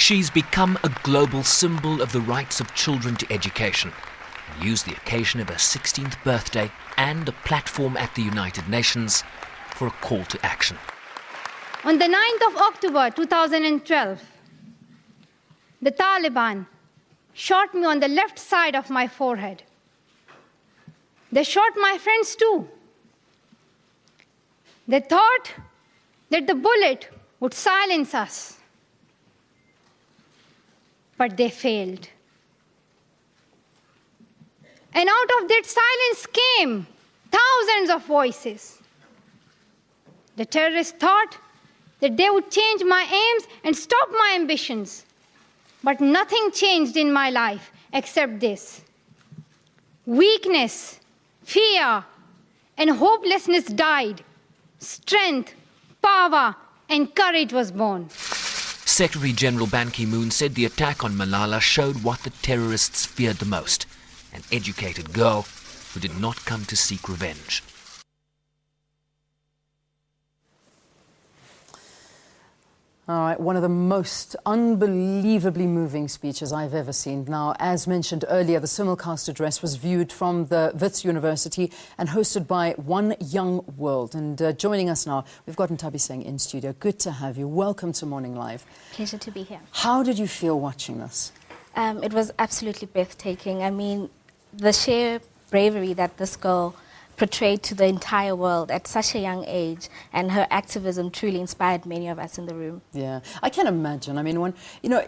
She's become a global symbol of the rights of children to education and used the occasion of her 16th birthday and a platform at the United Nations for a call to action. On the 9th of October 2012, the Taliban shot me on the left side of my forehead. They shot my friends too. They thought that the bullet would silence us, but they failed. And out of that silence came thousands of voices. The terrorists thought that they would change my aims and stop my ambitions. But nothing changed in my life except this. Weakness, fear, and hopelessness died. Strength, power, and courage was born. Secretary General Ban Ki-moon said the attack on Malala showed what the terrorists feared the most: an educated girl who did not come to seek revenge. All right, one of the most unbelievably moving speeches I've ever seen. Now, as mentioned earlier, the simulcast address was viewed from the Wits University and hosted by One Young World. And joining us now, we've got Nthabiseng in studio. Good to have you. Welcome to Morning Live. Pleasure to be here. How did you feel watching this? It was absolutely breathtaking. I mean, the sheer bravery that this girl portrayed to the entire world at such a young age, and her activism truly inspired many of us in the room. Yeah, I can imagine. I mean,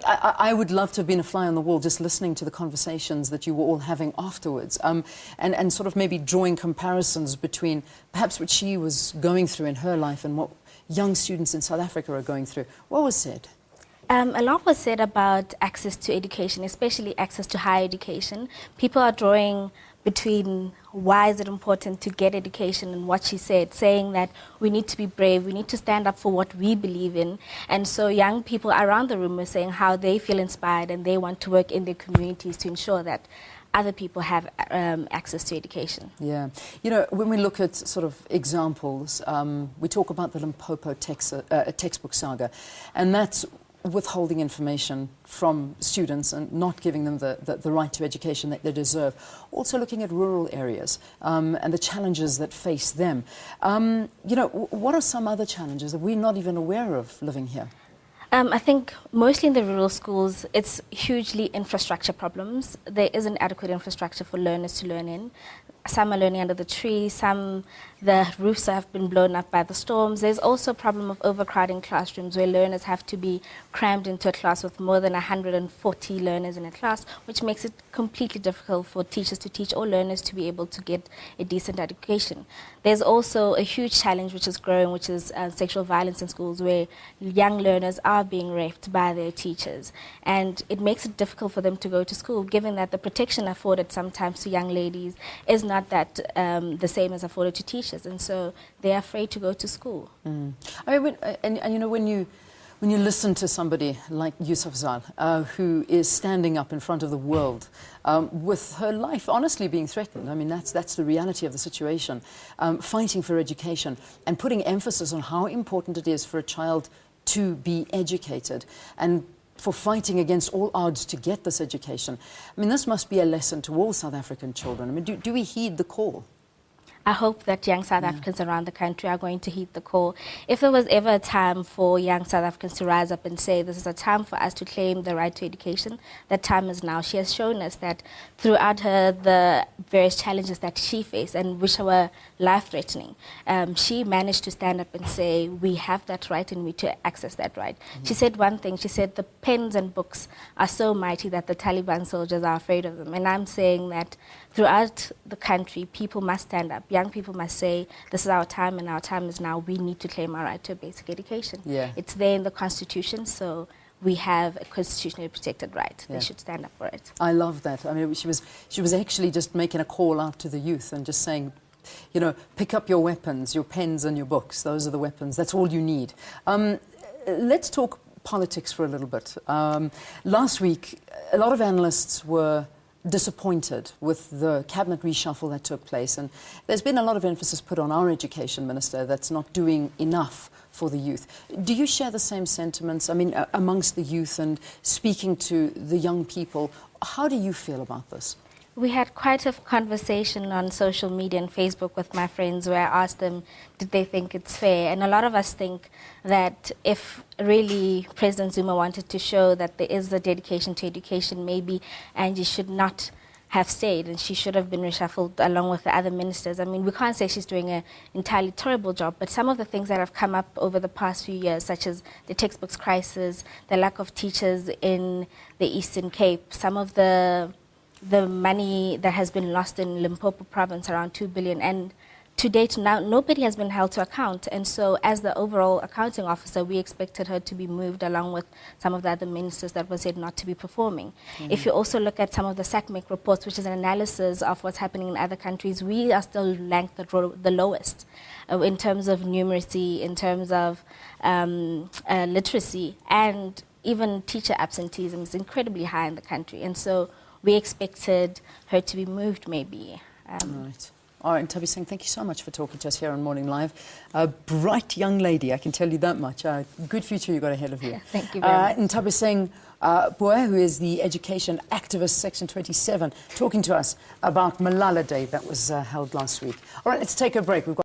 I would love to have been a fly on the wall just listening to the conversations that you were all having afterwards, and sort of maybe drawing comparisons between perhaps what she was going through in her life and what young students in South Africa are going through. What was said? A lot was said about access to education, especially access to higher education. People are drawing between why is it important to get education and what she said, saying that we need to be brave, we need to stand up for what we believe in. And so young people around the room were saying how they feel inspired and they want to work in their communities to ensure that other people have access to education. Yeah. You know, when we look at sort of examples, we talk about the Limpopo textbook saga, and that's withholding information from students and not giving them the right to education that they deserve. Also looking at rural areas and the challenges that face them. You know, what are some other challenges that we're not even aware of living here? I think mostly in the rural schools, it's hugely infrastructure problems. There isn't adequate infrastructure for learners to learn in. Some are learning under the tree, the roofs have been blown up by the storms. There's also a problem of overcrowding classrooms where learners have to be crammed into a class with more than 140 learners in a class, which makes it completely difficult for teachers to teach or learners to be able to get a decent education. There's also a huge challenge which is growing, which is sexual violence in schools, where young learners are being raped by their teachers. And it makes it difficult for them to go to school, given that the protection afforded sometimes to young ladies is not that the same as afforded to teachers. And so they're afraid to go to school. Mm. I mean, and you know, when you listen to somebody like Yuosafzal, who is standing up in front of the world with her life honestly being threatened, I mean, that's the reality of the situation, fighting for education and putting emphasis on how important it is for a child to be educated and for fighting against all odds to get this education. I mean, this must be a lesson to all South African children. I mean, do we heed the call? I hope that young South Africans around the country are going to heed the call. If there was ever a time for young South Africans to rise up and say this is a time for us to claim the right to education, that time is now. She has shown us that throughout the various challenges that she faced and which were life-threatening, she managed to stand up and say we have that right and we need to access that right. Mm-hmm. She said one thing, she said the pens and books are so mighty that the Taliban soldiers are afraid of them. And I'm saying that throughout the country, people must stand up. Young people must say, this is our time and our time is now. We need to claim our right to a basic education. Yeah. It's there in the Constitution, so we have a constitutionally protected right. Yeah. They should stand up for it. I love that. I mean, she was actually just making a call out to the youth and just saying, you know, pick up your weapons, your pens and your books. Those are the weapons. That's all you need. Let's talk politics for a little bit. Last week, a lot of analysts were disappointed with the cabinet reshuffle that took place, and there's been a lot of emphasis put on our education minister that's not doing enough for the youth. Do you share the same sentiments? I mean, amongst the youth and speaking to the young people, how do you feel about this? We had quite a conversation on social media and Facebook with my friends where I asked them, did they think it's fair? And a lot of us think that if really President Zuma wanted to show that there is a dedication to education, maybe Angie should not have stayed and she should have been reshuffled along with the other ministers. I mean, we can't say she's doing an entirely terrible job, but some of the things that have come up over the past few years, such as the textbooks crisis, the lack of teachers in the Eastern Cape, some of the money that has been lost in Limpopo province, around 2 billion, and to date now nobody has been held to account. And so as the overall accounting officer, we expected her to be moved along with some of the other ministers that were said not to be performing. If you also look at some of the SACMEC reports, which is an analysis of what's happening in other countries, we are still ranked the lowest in terms of numeracy, in terms of literacy, and even teacher absenteeism is incredibly high in the country. And so we expected her to be moved, maybe. Right. All right, Nthabiseng, thank you so much for talking to us here on Morning Live. A bright young lady, I can tell you that much. Good future you've got ahead of you. Thank you very much. Nthabiseng Pooe, who is the education activist, Section 27, talking to us about Malala Day that was held last week. All right, let's take a break. We've got